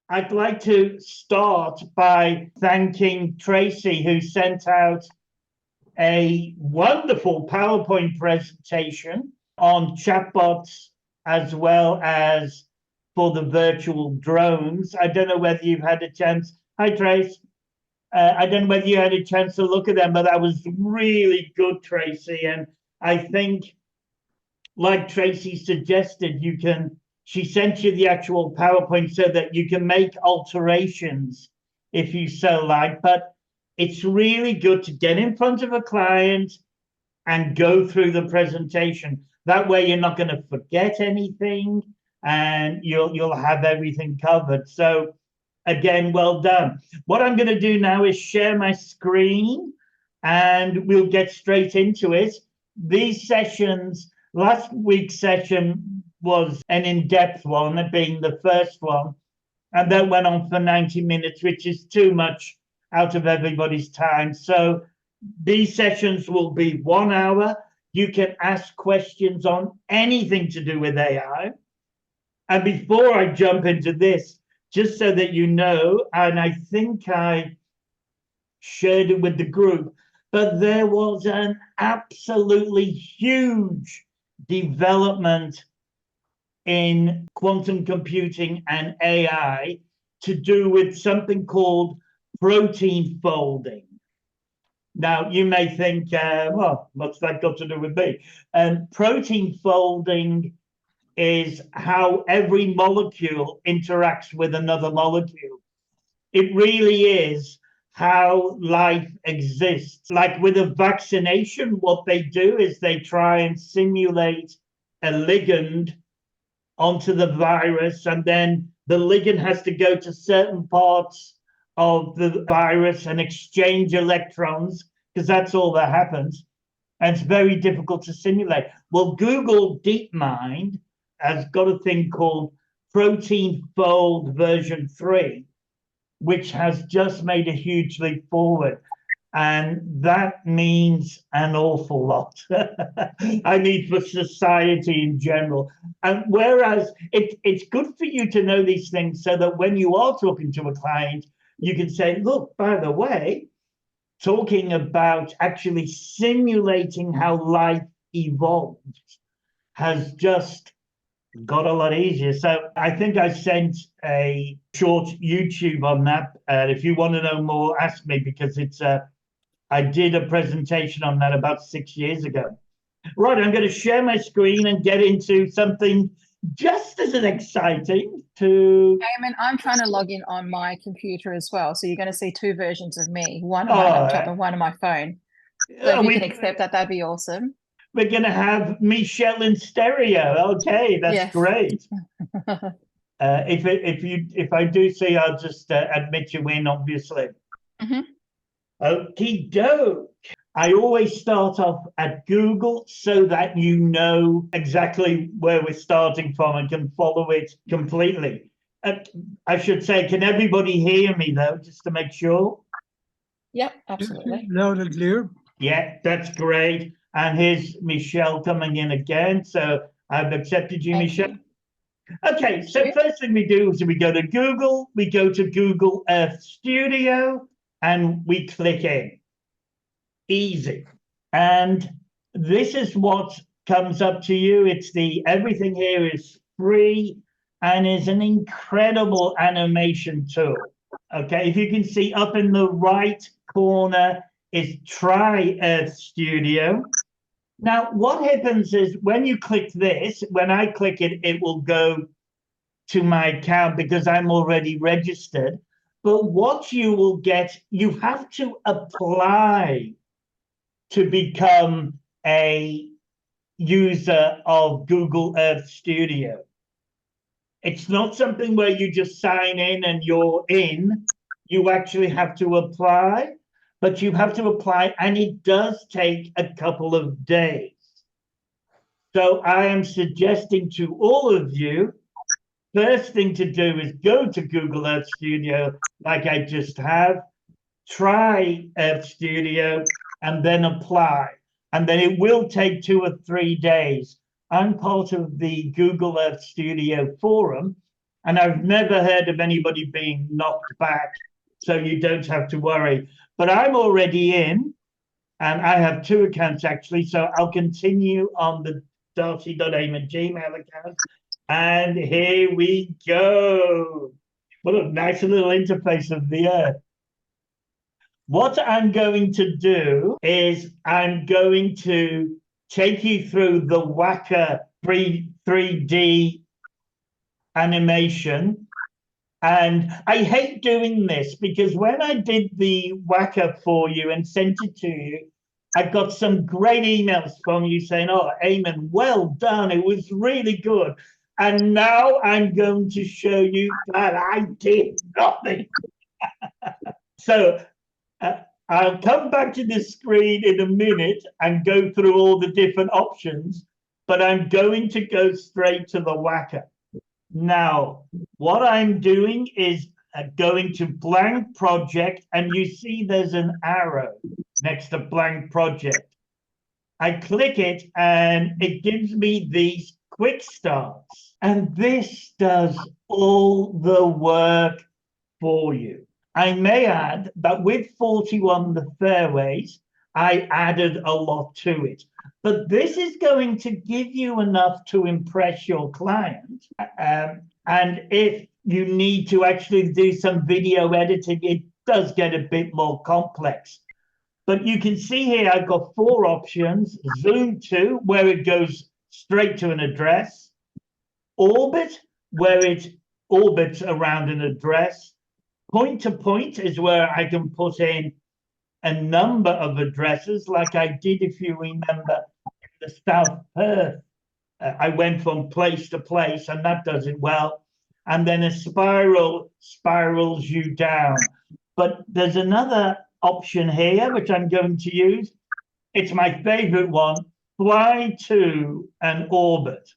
I'd like to start by thanking Tracy, who sent out a wonderful PowerPoint presentation on chatbots as well as for the virtual drones. I don't know whether you've had a chance. Hi, Trace. I don't know whether you had a chance to look at them, but that was really good, Tracy. And I think, like Tracy suggested, she sent you the actual PowerPoint so that you can make alterations if you so like. But it's really good to get in front of a client and go through the presentation. That way you're not going to forget anything and you'll have everything covered. So again, well done. What I'm going to do now is share my screen and we'll get straight into it. These sessions, last week's session was an in-depth one, being the first one, and that went on for 90 minutes, which is too much out of everybody's time. So these sessions will be 1 hour. You can ask questions on anything to do with AI. And before I jump into this, just so that you know, and I think I shared it with the group, but there was an absolutely huge development in quantum computing and AI to do with something called protein folding. Now, you may think, well, what's that got to do with me? Protein folding is how every molecule interacts with another molecule. It really is how life exists. Like with a vaccination, what they do is they try and simulate a ligand onto the virus, and then the ligand has to go to certain parts of the virus and exchange electrons, because that's all that happens. And it's very difficult to simulate. Well, Google DeepMind has got a thing called Protein Fold version 3, which has just made a huge leap forward. And that means an awful lot. I mean, for society in general. And whereas it's good for you to know these things so that when you are talking to a client, you can say, look, by the way, talking about actually simulating how life evolves has just got a lot easier. So I think I sent a short YouTube on that. If you want to know more, ask me, because I did a presentation on that about 6 years ago. Right, I'm going to share my screen and get into something just as exciting to... Eamonn, I'm trying to log in on my computer as well. So you're going to see two versions of me, one on my laptop and one on my phone. So if you can accept that, that'd be awesome. We're going to have Michelle in stereo. Okay, that's great. If I do see, I'll just admit you in, obviously. Mm-hmm. Okie doke. I always start off at Google so that you know exactly where we're starting from and can follow it completely. I should say, can everybody hear me though, just to make sure? Yep, absolutely. Loud and clear. Yeah, that's great. And here's Michelle coming in again. So I've accepted you, Michelle. Okay, so first thing we do is we go to Google, we go to Google Earth Studio, and we click in. Easy. And this is what comes up to you. It's everything here is free and is an incredible animation tool. Okay, if you can see up in the right corner is Try Earth Studio. Now, what happens is when you click this, when I click it, it will go to my account because I'm already registered. But what you will get, you have to apply to become a user of Google Earth Studio. It's not something where you just sign in and you're in. You actually have to apply, but you have to apply, and it does take a couple of days. So I am suggesting to all of you, first thing to do is go to Google Earth Studio, like I just have, try Earth Studio, and then apply. And then it will take 2 or 3 days. I'm part of the Google Earth Studio forum, And I've never heard of anybody being knocked back, so you don't have to worry. But I'm already in, and I have 2 accounts actually, so I'll continue on the darcy.eamonn Gmail account. And here we go. What a nice little interface of the earth. What I'm going to do is I'm going to take you through the WACA 3D animation. And I hate doing this because when I did the WACA for you and sent it to you, I got some great emails from you saying, oh, Eamonn, well done. It was really good. And now I'm going to show you that I did nothing. So I'll come back to the screen in a minute and go through all the different options, but I'm going to go straight to the WACA. Now, what I'm doing is going to blank project, and you see there's an arrow next to blank project. I click it and it gives me these quick starts, and this does all the work for you. I may add that with 41 the fairways, I added a lot to it. But this is going to give you enough to impress your client. And if you need to actually do some video editing, it does get a bit more complex. But you can see here, I've got 4 options. Zoom to, where it goes straight to an address. Orbit, where it orbits around an address. Point to point is where I can put in a number of addresses, like I did, if you remember, in the South Perth. I went from place to place, and that does it well. And then a spiral spirals you down. But there's another option here, which I'm going to use. It's my favorite one, fly to an orbit.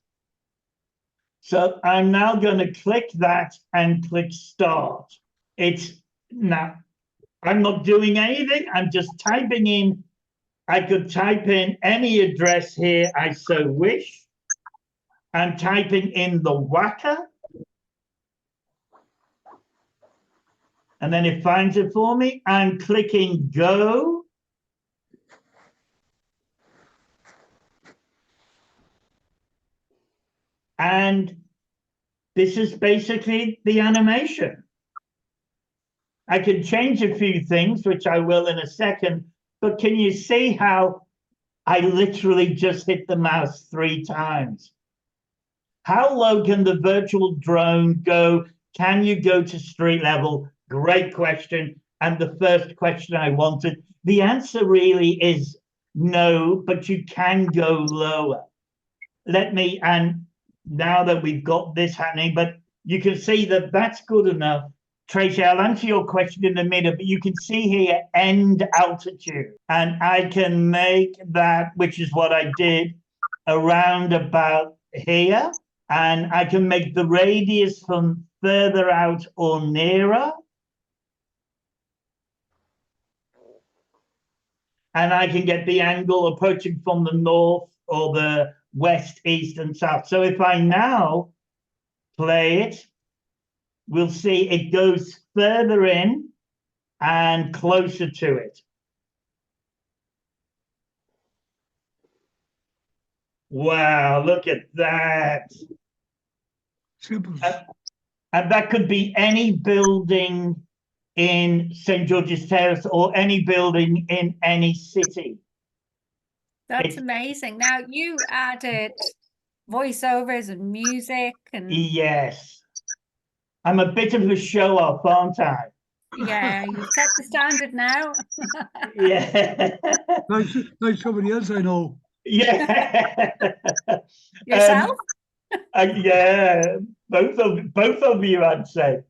So I'm now going to click that and click start. It's now, I'm not doing anything. I'm just typing in. I could type in any address here I so wish. I'm typing in the WACA. And then it finds it for me. I'm clicking go. And this is basically the animation. I can change a few things, which I will in a second, but can you see how I literally just hit the mouse 3 times? How low can the virtual drone go? Can you go to street level? Great question. And the first question I wanted, the answer really is no, but you can go lower. And now that we've got this happening, but you can see that that's good enough. Tracy, I'll answer your question in a minute, but you can see here end altitude, and I can make that, which is what I did, around about here, and I can make the radius from further out or nearer. And I can get the angle approaching from the north or the west, east, and south. So if I now play it, we'll see it goes further in and closer to it. Wow, look at that. And that could be any building in St. George's Terrace or any building in any city. That's amazing. Now, you added voiceovers and music and... Yes. I'm a bit of a show-off, aren't I? Yeah, you set the standard now. Yeah. Like somebody else I know. Yeah. Yourself? Yeah, both of you, I'd say.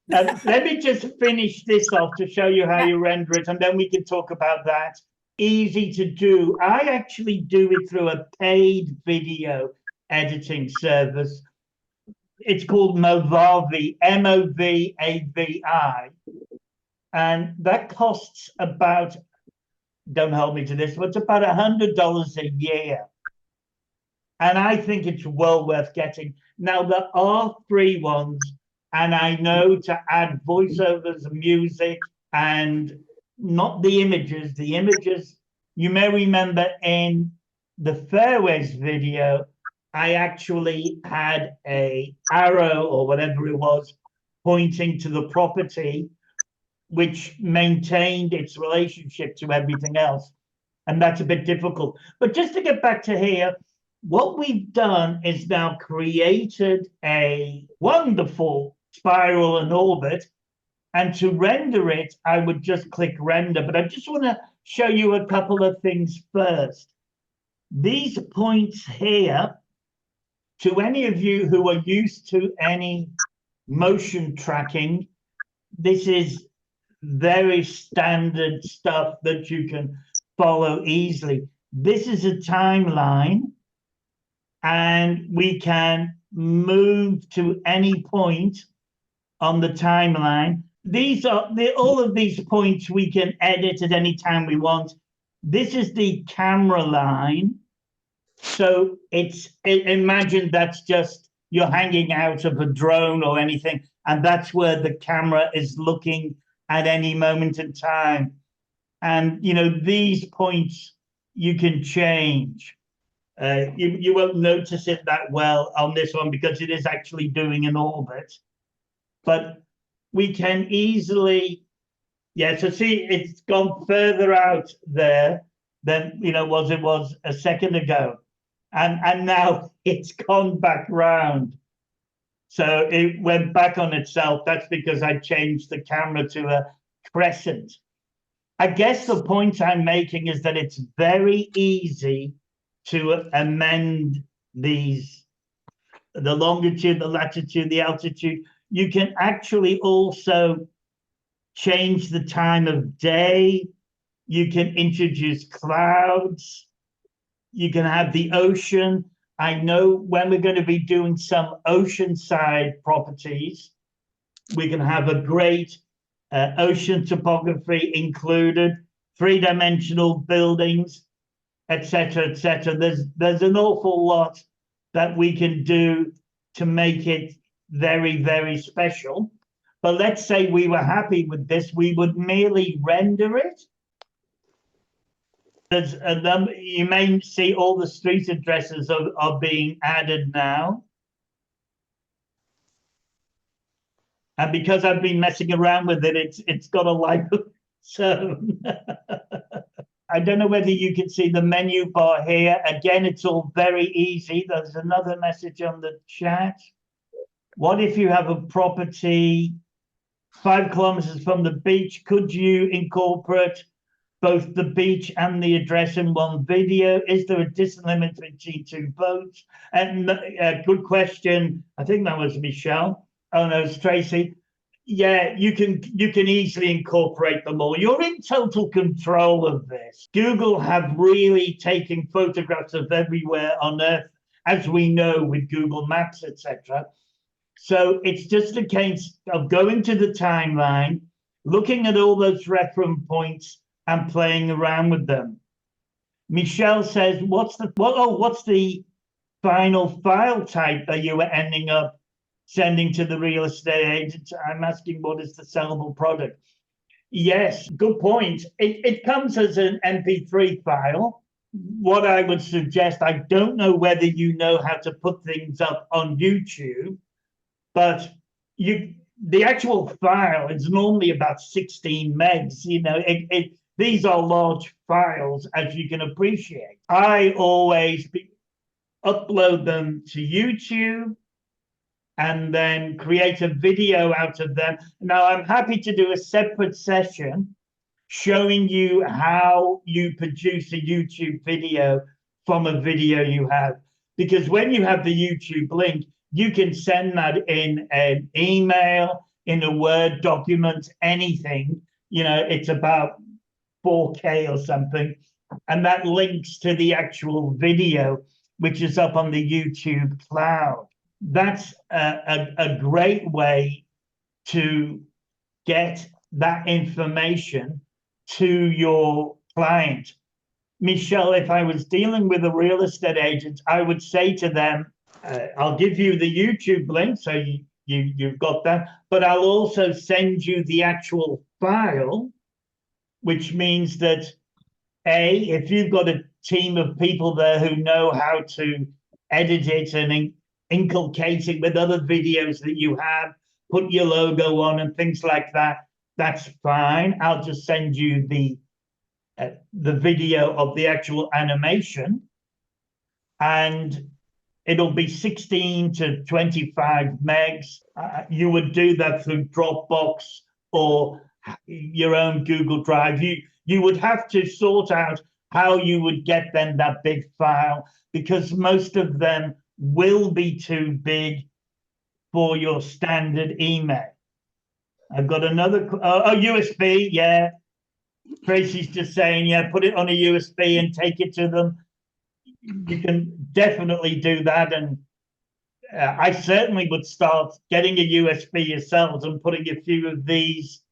Let me just finish this off to show you how you render it, and then we can talk about that. Easy to do. I actually do it through a paid video editing service. It's called Movavi, Movavi, and that costs about, don't hold me to this, but it's about $100 a year. And I think it's well worth getting. Now, there are free ones, and I know to add voiceovers and music and not the images. The images, you may remember in the fairways video, I actually had a arrow or whatever it was pointing to the property, which maintained its relationship to everything else. And that's a bit difficult. But just to get back to here, what we've done is now created a wonderful spiral and orbit. And to render it, I would just click render. But I just want to show you a couple of things first. These points here, to any of you who are used to any motion tracking, this is very standard stuff that you can follow easily. This is a timeline, and we can move to any point on the timeline. These are all of these points we can edit at any time we want. This is the camera line. So imagine that's just you're hanging out of a drone or anything, and that's where the camera is looking at any moment in time. And these points you can change. You won't notice it that well on this one because it is actually doing an orbit, but we can easily, so see, it's gone further out there than it was a second ago, and now it's gone back round. So it went back on itself. That's because I changed the camera to a crescent. I guess the point I'm making is that it's very easy to amend these, the longitude, the latitude, the altitude. You can actually also change the time of day. You can introduce clouds. You can have the ocean. I know when we're going to be doing some oceanside properties, we can have a great ocean topography included, three-dimensional buildings, etc., etc. There's an awful lot that we can do to make it very, very special. But let's say we were happy with this, we would merely render it. There's a number, you may see all the street addresses are being added now. And because I've been messing around with it, it's got a life of its own. I don't know whether you can see the menu bar here. Again, it's all very easy. There's another message on the chat. What if you have a property 5 kilometers from the beach? Could you incorporate both the beach and the address in one video? Is there a distance limit between 2 boats? And good question. I think that was Michelle. Oh no, it's Tracy. Yeah, you can easily incorporate them all. You're in total control of this. Google have really taken photographs of everywhere on Earth, as we know with Google Maps, etc. So it's just a case of going to the timeline, looking at all those reference points and playing around with them. Michelle says, what's the final file type that you were ending up sending to the real estate agent? I'm asking, what is the sellable product? Yes, good point. It comes as an MP3 file. What I would suggest, I don't know whether you know how to put things up on YouTube, but the actual file is normally about 16 megs. These are large files, as you can appreciate. I always upload them to YouTube and then create a video out of them. Now, I'm happy to do a separate session showing you how you produce a YouTube video from a video you have. Because when you have the YouTube link, you can send that in an email, in a Word document, anything. It's about 4K or something. And that links to the actual video, which is up on the YouTube cloud. That's a great way to get that information to your client. Michelle, if I was dealing with a real estate agent, I would say to them, I'll give you the YouTube link so you've got that. But I'll also send you the actual file, which means that if you've got a team of people there who know how to edit it and inculcate it with other videos that you have, put your logo on and things like that, that's fine. I'll just send you the video of the actual animation, and it'll be 16 to 25 megs. You would do that through Dropbox or your own Google Drive. You would have to sort out how you would get them that big file, because most of them will be too big for your standard email. I've got another USB. Yeah, Tracy's just saying, yeah, put it on a USB and take it to them. You can definitely do that, and I certainly would start getting a USB yourselves and putting a few of these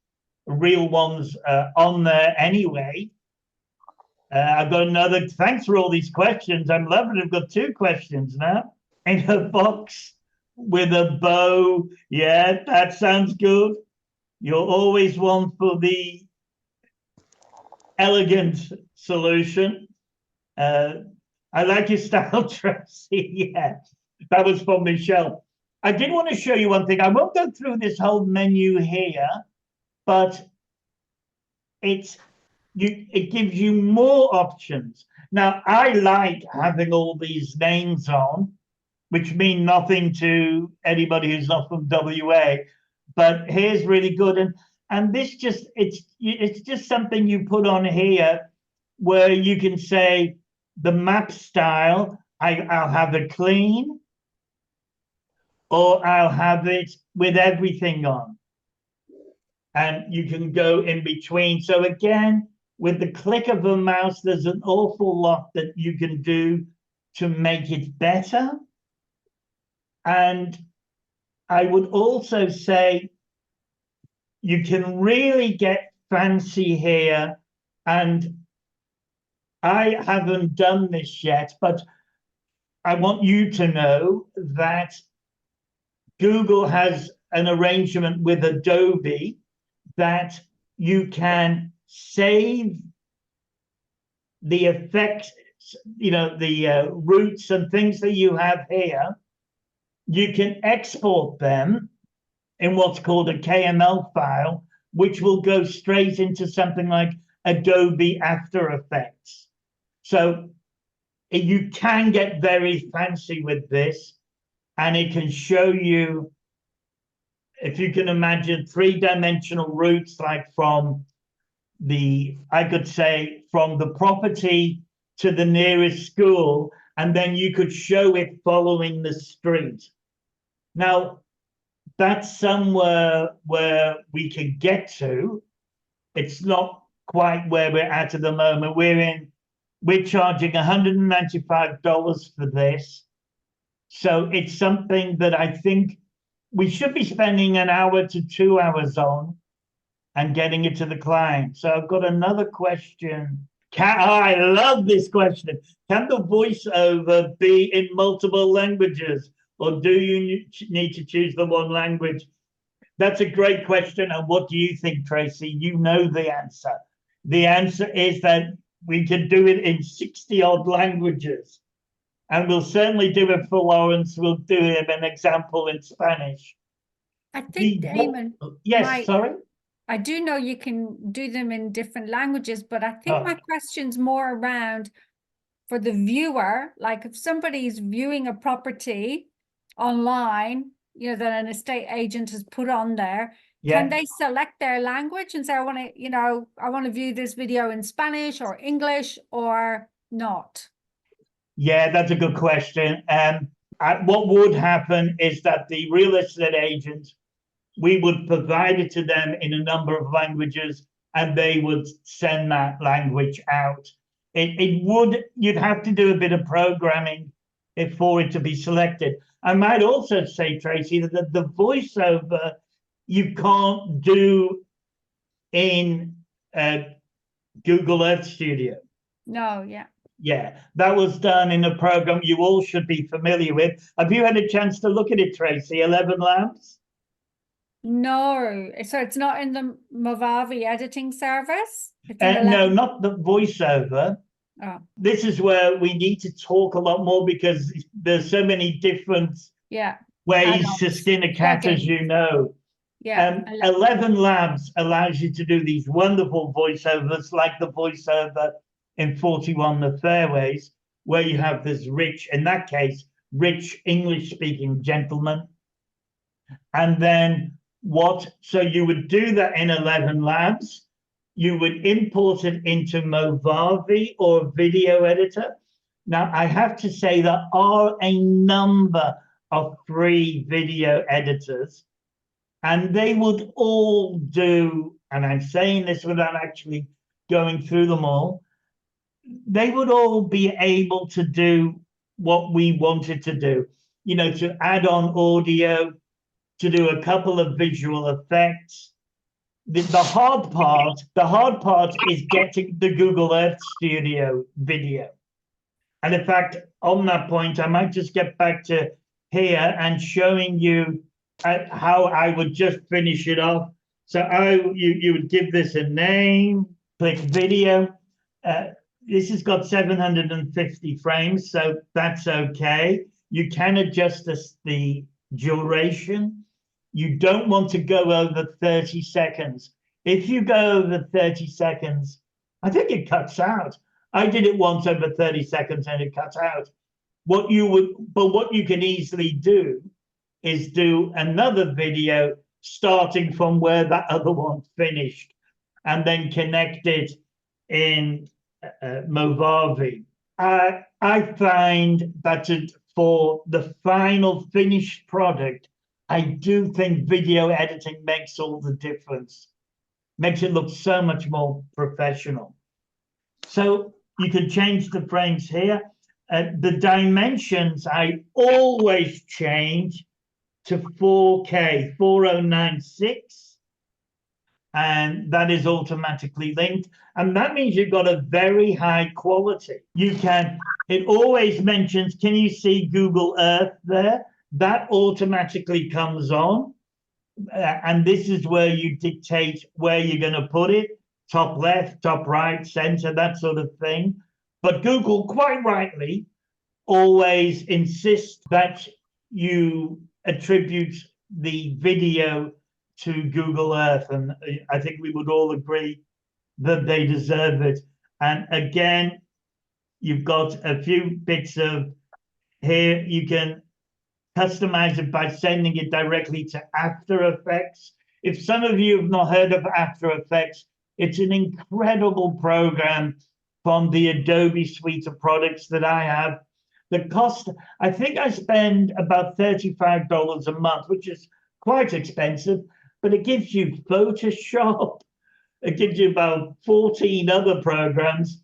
real ones on there anyway. I've got another. Thanks for all these questions. I'm loving it. I've got 2 questions now. In a box with a bow. Yeah, that sounds good. You're always one for the elegant solution. I like your style, Tracy. Yeah, that was from Michelle. I did want to show you one thing. I won't go through this whole menu here, but it gives you more options. Now, I like having all these names on, which mean nothing to anybody who's not from WA, but here's really good. And this just, it's just something you put on here where you can say the map style, I'll have it clean, or I'll have it with everything on. And you can go in between. So again, with the click of a mouse, there's an awful lot that you can do to make it better. And I would also say you can really get fancy here. And I haven't done this yet, but I want you to know that Google has an arrangement with Adobe that you can save the effects, the roots and things that you have here. You can export them in what's called a KML file, which will go straight into something like Adobe After Effects. So you can get very fancy with this, and it can show you, if you can imagine, 3-dimensional routes, like from I could say from the property to the nearest school, and then you could show it following the street. Now, that's somewhere where we can get to. It's not quite where we're at the moment. We're charging $195 for this. So it's something that I think we should be spending 1 hour to 2 hours on and getting it to the client. So I've got another question. I love this question. Can the voiceover be in multiple languages, or do you need to choose the one language? That's a great question. And what do you think, Tracy? You know the answer. The answer is that we can do it in 60-odd languages. And we'll certainly do it for Lawrence. We'll do an example in Spanish. I think, Eamonn, yes, sorry? I do know you can do them in different languages, but I think my question's more around for the viewer. Like if somebody's viewing a property online, that an estate agent has put on there, can they select their language and say, I want to view this video in Spanish or English or not? Yeah, that's a good question. What would happen is that the real estate agent, we would provide it to them in a number of languages, and they would send that language out. You'd have to do a bit of programming for it to be selected. I might also say, Tracy, that the voiceover you can't do in Google Earth Studio. No, yeah. Yeah, that was done in a program you all should be familiar with. Have you had a chance to look at it, Tracy? 11 Lamps? No, so it's not in the Movavi editing service? It's in No, not the voiceover. Oh, This is where we need to talk a lot more because there's so many different yeah. ways to Add-ons, skin a cat, as plugins. you know. Yeah. 11 Labs allows you to do these wonderful voiceovers, like the voiceover in 41 The Fairways, where you have this rich, in that case, rich English-speaking gentleman. And then so you would do that in 11 Labs. You would import it into Movavi or video editor. Now, I have to say there are a number of free video editors, and they would all do, and I'm saying this without actually going through them all, they would all be able to do what we wanted to do, you know, to add on audio, to do a couple of visual effects. The hard part is getting the Google Earth Studio video. And in fact, on that point, I might just get back to here and showing you how I would just finish it off. So you would give this a name, click video. This has got 750 frames, so that's okay. You can adjust the duration. You don't want to go over 30 seconds. If you go over 30 seconds, I think it cuts out. I did it once over 30 seconds and it cut out. What you can easily do is do another video starting from where that other one finished and then connect it in Movavi. I find that for the final finished product, I do think video editing makes all the difference, makes it look so much more professional. So you can change the frames here. The dimensions I always change to 4K, 4096, and that is automatically linked. And that means you've got a very high quality. It always mentions, can you see Google Earth there? That automatically comes on. And this is where you dictate where you're going to put it, top left, top right, center, that sort of thing. But Google, quite rightly, always insists that you attribute the video to Google Earth. And I think we would all agree that they deserve it. And again, you've got a few bits of here. You can customize it by sending it directly to After Effects. If some of you have not heard of After Effects, it's an incredible program from the Adobe suite of products that I have. The cost, I think I spend about $35 a month, which is quite expensive, but it gives you Photoshop. It gives you about 14 other programs.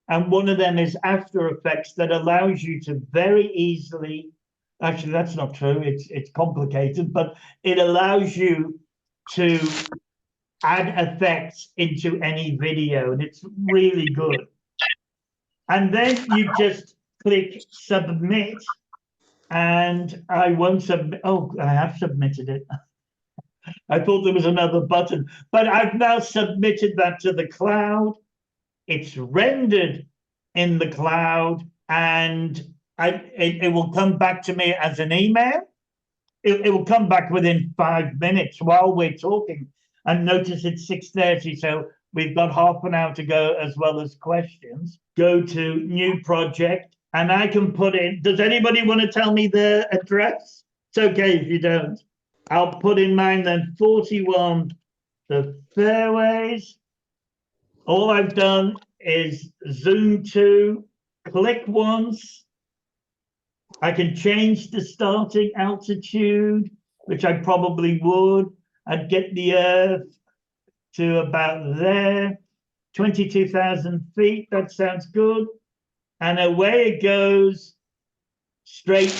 And one of them is After Effects that allows you to very easily, actually, that's not true. It's complicated, but it allows you to add effects into any video, and it's really good. And then you just click submit, and I won't submit. Oh, I have submitted it. I thought there was another button, but I've now submitted that to the cloud. It's rendered in the cloud, and it will come back to me as an email. It will come back within 5 minutes while we're talking. And notice it's 6:30, so we've got half an hour to go as well as questions. Go to new project, and I can put in, does anybody want to tell me their address? It's okay if you don't. I'll put in mine then, 41 The Fairways. All I've done is zoom to, click once. I can change the starting altitude, which I probably would. I'd get the Earth to about there, 22,000 feet. That sounds good. And away it goes straight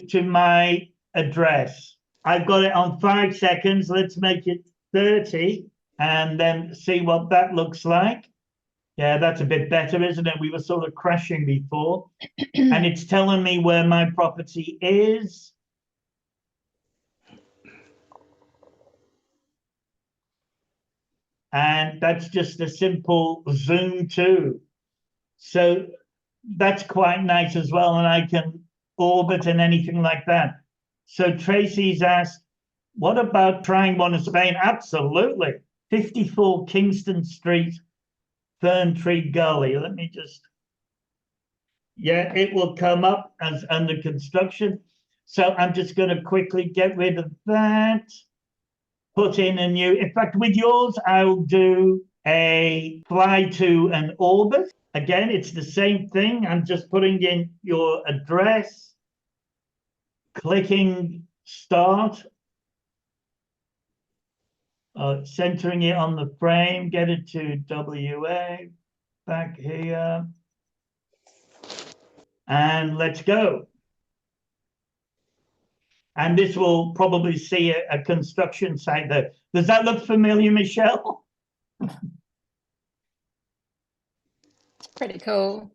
to my address. I've got it on 5 seconds. Let's make it 30 and then see what that looks like. Yeah, that's a bit better, isn't it? We were sort of crashing before. And it's telling me where my property is. And that's just a simple zoom too. So that's quite nice as well. And I can orbit and anything like that. So Tracy's asked, what about trying one in Spain? Absolutely. 54 Kingston Street, Fern Tree Gully. Let me just, yeah, it will come up as under construction. So I'm just going to quickly get rid of that. Put in a new, in fact, with yours, I'll do a fly to an orbit. Again, it's the same thing. I'm just putting in your address, clicking start, centering it on the frame, get it to WA, back here, and let's go. And this will probably see a construction site there. Does that look familiar, Michelle? It's pretty cool.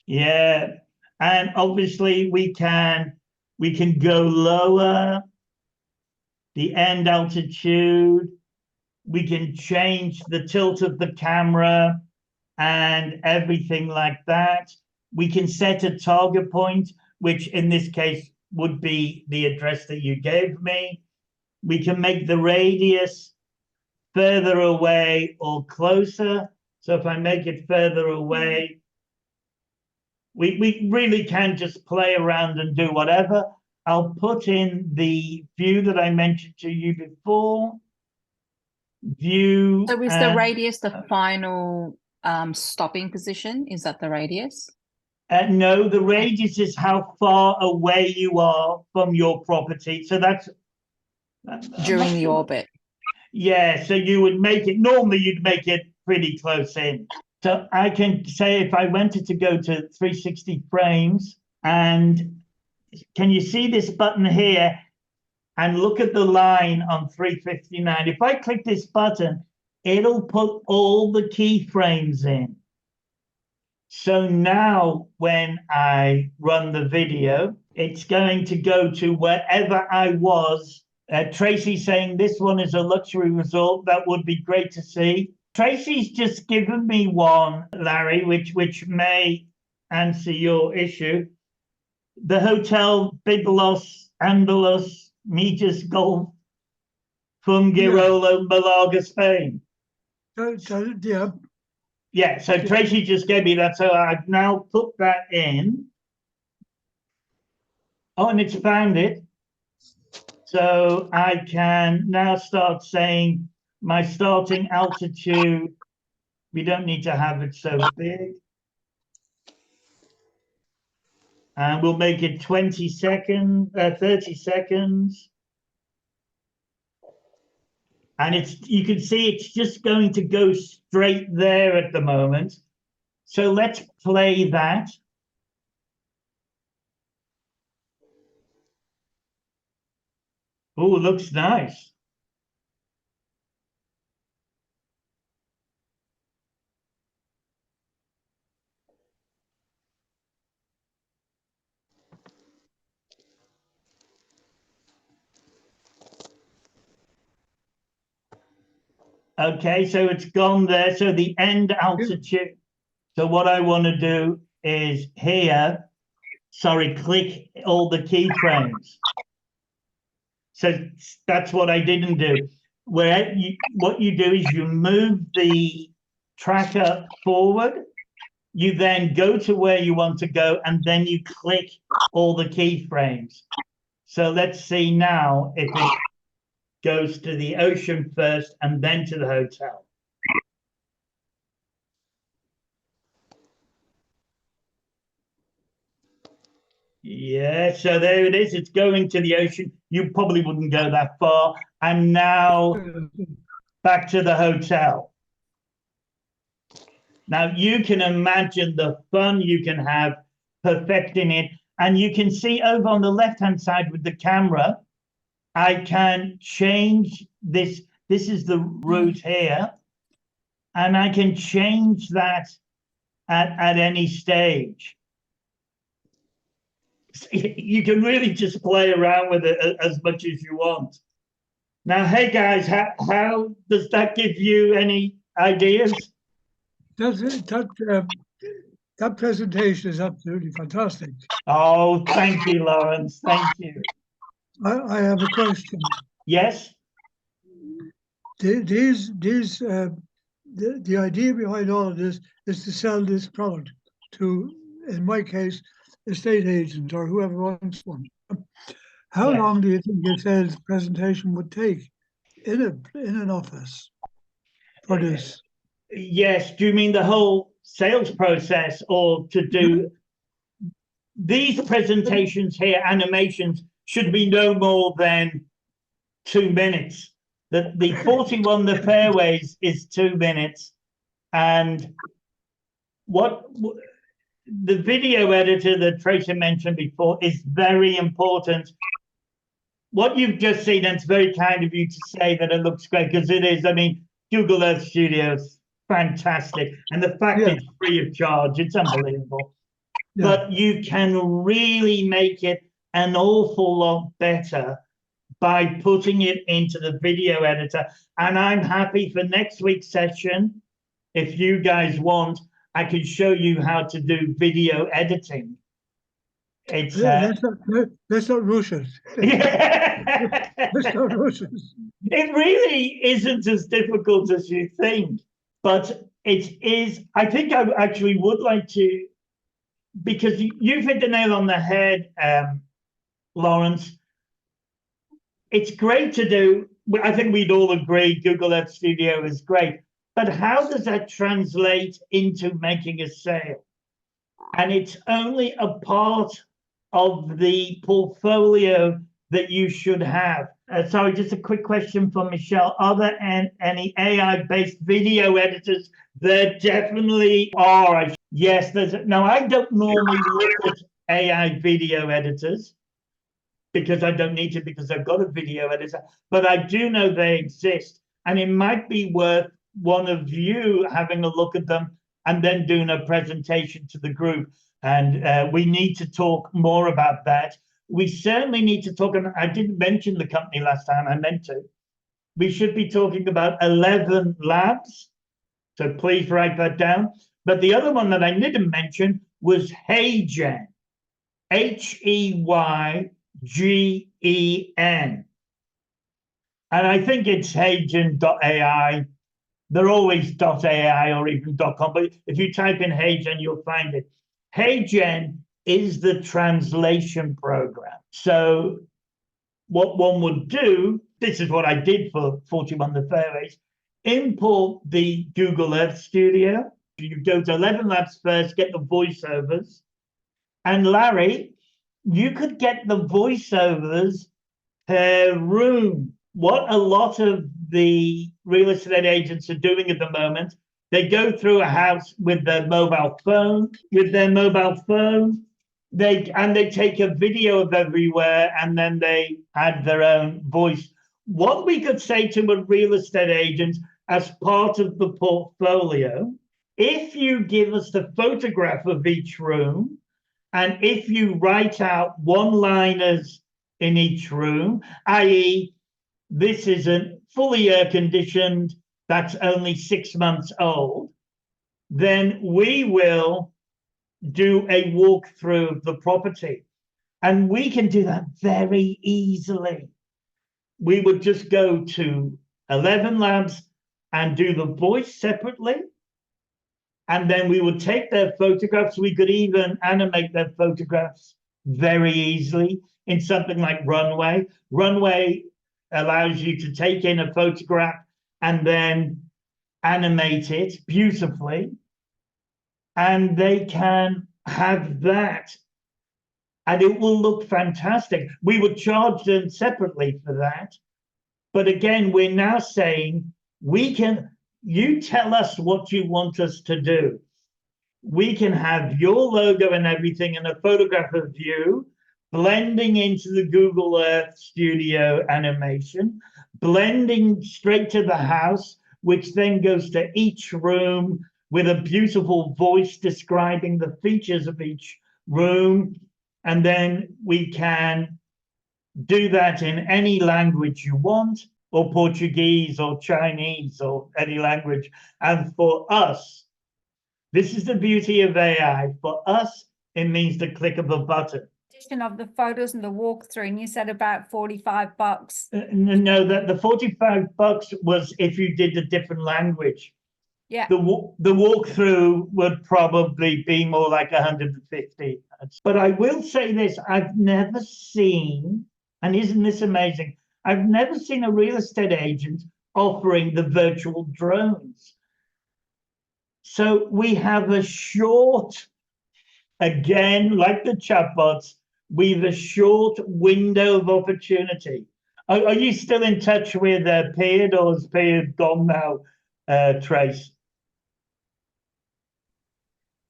Yeah, and obviously we can go lower, the end altitude. We can change the tilt of the camera and everything like that. We can set a target point, which in this case would be the address that you gave me. We can make the radius further away or closer. So if I make it further away, we really can just play around and do whatever. I'll put in the view that I mentioned to you before. View. So is the radius the final stopping position? Is that the radius? No, the radius is how far away you are from your property. So that's during the orbit. Yeah, so you would make it, normally you'd make it pretty close in. So I can say if I wanted to go to 360 frames, and can you see this button here? And look at the line on 359. If I click this button, it'll put all the keyframes in. So now when I run the video, it's going to go to wherever I was. Tracy saying this one is a luxury resort. That would be great to see. Tracy's just given me one, Larry, which may answer your issue. The Hotel Biblos Andalus Meters Golf Fuengirola, Malaga, Spain. Yeah. Yeah, so Tracy just gave me that, so I've now put that in. Oh, and it's found it. So I can now start saying my starting altitude. We don't need to have it so big. And we'll make it 20 seconds, 30 seconds. And you can see it's just going to go straight there at the moment. So let's play that. Oh, looks nice. Okay, so it's gone there. So the end altitude. So what I want to do is here, sorry, click all the keyframes. So that's what I didn't do. What you do is you move the tracker forward, you then go to where you want to go, and then you click all the keyframes. So let's see now if it goes to the ocean first and then to the hotel. Yeah, so there it is. It's going to the ocean. You probably wouldn't go that far. And now back to the hotel. Now you can imagine the fun you can have perfecting it. And you can see over on the left-hand side with the camera, I can change this. This is the route here. And I can change that at any stage. You can really just play around with it as much as you want. Now, hey guys, how does that give you any ideas? That presentation is absolutely fantastic. Oh, thank you, Lawrence. Thank you. I have a question. Yes? The idea behind all of this is to sell this product to, in my case, estate agent or whoever wants one. How Yes. long do you think a sales presentation would take in an office for this? Yes. Do you mean the whole sales process, or to do these presentations here, animations, should be no more than 2 minutes? The 41 The Fairways is 2 minutes. And what the video editor that Tracy mentioned before is very important. What you've just seen, and it's very kind of you to say that it looks great, because it is. I mean, Google Earth Studio is fantastic. And the fact it's free of charge, it's unbelievable. Yeah. But you can really make it an awful lot better by putting it into the video editor. And I'm happy for next week's session, if you guys want, I can show you how to do video editing. It's let's not rush it. Let's not rush it. It really isn't as difficult as you think, but it is. I think I actually would like to, because you've hit the nail on the head, Lawrence. It's great to do. I think we'd all agree Google Earth Studio is great, but how does that translate into making a sale? And it's only a part of the portfolio that you should have. Sorry, just a quick question for Michelle. Are there any AI-based video editors? There definitely are. Yes, now I don't normally look at AI video editors because I don't need to, because I've got a video editor, but I do know they exist. And it might be worth one of you having a look at them and then doing a presentation to the group. And we need to talk more about that. We certainly need to talk, and I didn't mention the company last time, I meant to. We should be talking about 11 labs, so please write that down. But the other one that I didn't mention was HeyGen, HeyGen. And I think it's HeyGen.ai. They're always .ai or even .com, but if you type in HeyGen, you'll find it. HeyGen is the translation program. So what one would do, this is what I did for 41 The Fairways, import the Google Earth Studio. You go to 11 Labs first, get the voiceovers. And Larry, you could get the voiceovers per room. What a lot of the real estate agents are doing at the moment, they go through a house with their mobile phone, they take a video of everywhere, and then they add their own voice. What we could say to a real estate agent as part of the portfolio, if you give us the photograph of each room, and if you write out one-liners in each room, i.e., this isn't fully air-conditioned, that's only 6 months old, then we will do a walkthrough of the property. And we can do that very easily. We would just go to 11 Labs and do the voice separately. And then we would take their photographs. We could even animate their photographs very easily in something like Runway. Runway allows you to take in a photograph and then animate it beautifully. And they can have that. And it will look fantastic. We would charge them separately for that. But again, we're now saying, you tell us what you want us to do. We can have your logo and everything and a photograph of you blending into the Google Earth Studio animation, blending straight to the house, which then goes to each room with a beautiful voice describing the features of each room. And then we can do that in any language you want. or Portuguese or Chinese or any language. And for us, this is the beauty of AI. For us, it means the click of a button. Of the photos and the walkthrough, and you said about $45. No, the $45 was if you did a different language. Yeah. The walkthrough would probably be more like 150. But I will say this, I've never seen, and isn't this amazing? I've never seen a real estate agent offering the virtual drones. So we have a short, again, like the chatbots, we have a short window of opportunity. Are you still in touch with Peard, or has Peard gone now, Trace?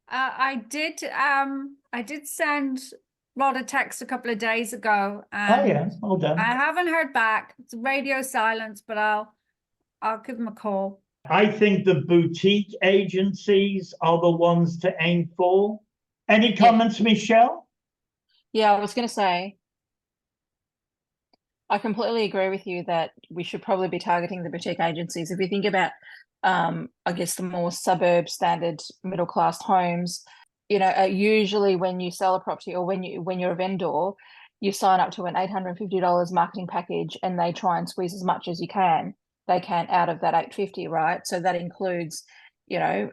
I did send Rod a text a couple of days ago. Oh yeah, well done. I haven't heard back. It's radio silence, but I'll give him a call. I think the boutique agencies are the ones to aim for. Any comments, Michelle? Yeah, I was going to say, I completely agree with you that we should probably be targeting the boutique agencies. If you think about, I guess, the more suburb standard middle-class homes, you know, usually when you sell a property or when you're a vendor, you sign up to an $850 marketing package and they try and squeeze as much as they can out of that $850, right? So that includes, you know,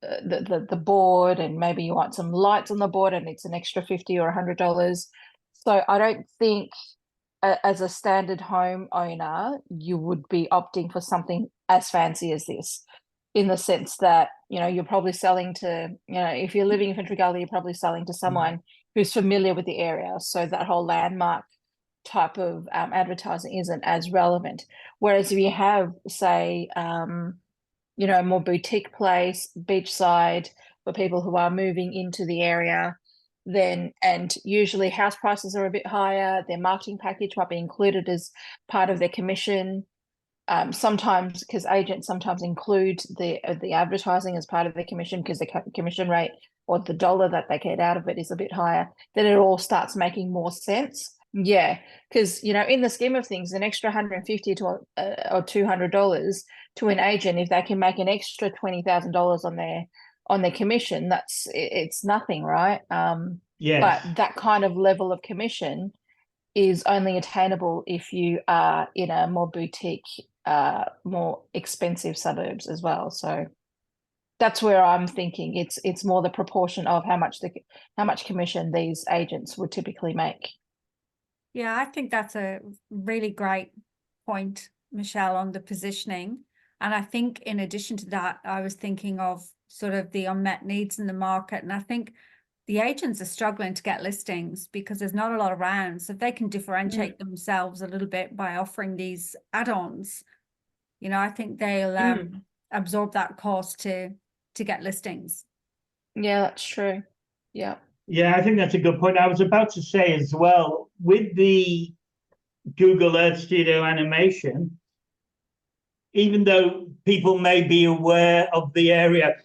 the board, and maybe you want some lights on the board and it's an extra $50 or $100. So I don't think as a standard home owner, you would be opting for something as fancy as this, in the sense that, you know, you're probably selling to, you know, if you're living in Country Gully, you're probably selling to someone who's familiar with the area. So that whole landmark type of advertising isn't as relevant. Whereas if you have, say, you know, a more boutique place, beachside, for people who are moving into the area, then, and usually house prices are a bit higher, their marketing package might be included as part of their commission. Sometimes, because agents sometimes include the advertising as part of the commission, because the commission rate or the dollar that they get out of it is a bit higher, then it all starts making more sense. Yeah, because, you know, in the scheme of things, an extra $150 to or $200 to an agent, if they can make an extra $20,000 on their commission, it's nothing, right? Yes. But that kind of level of commission is only attainable if you are in a more boutique, more expensive suburbs as well. So that's where I'm thinking it's more the proportion of how much commission these agents would typically make. Yeah, I think that's a really great point, Michelle, on the positioning. And I think in addition to that, I was thinking of sort of the unmet needs in the market. And I think the agents are struggling to get listings because there's not a lot around. So if they can differentiate themselves a little bit by offering these add-ons, you know, I think they'll absorb that cost to get listings. Yeah, that's true. Yeah. Yeah, I think that's a good point. I was about to say as well, with the Google Earth Studio animation, even though people may be aware of the area,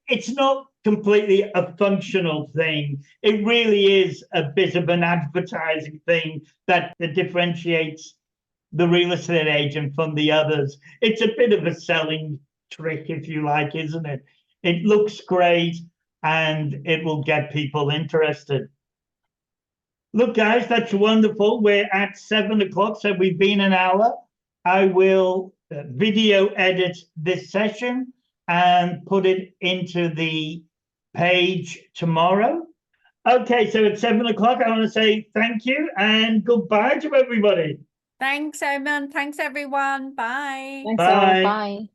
it's not completely a functional thing. It really is a bit of an advertising thing that differentiates the real estate agent from the others. It's a bit of a selling trick, if you like, isn't it? It looks great and it will get people interested. Look, guys, that's wonderful. We're at 7 o'clock, so we've been an hour. I will video edit this session and put it into the page tomorrow. Okay, so at 7 o'clock, I want to say thank you and goodbye to everybody. Thanks, Eamonn. Thanks, everyone. Bye. Thanks, Bye. Bye.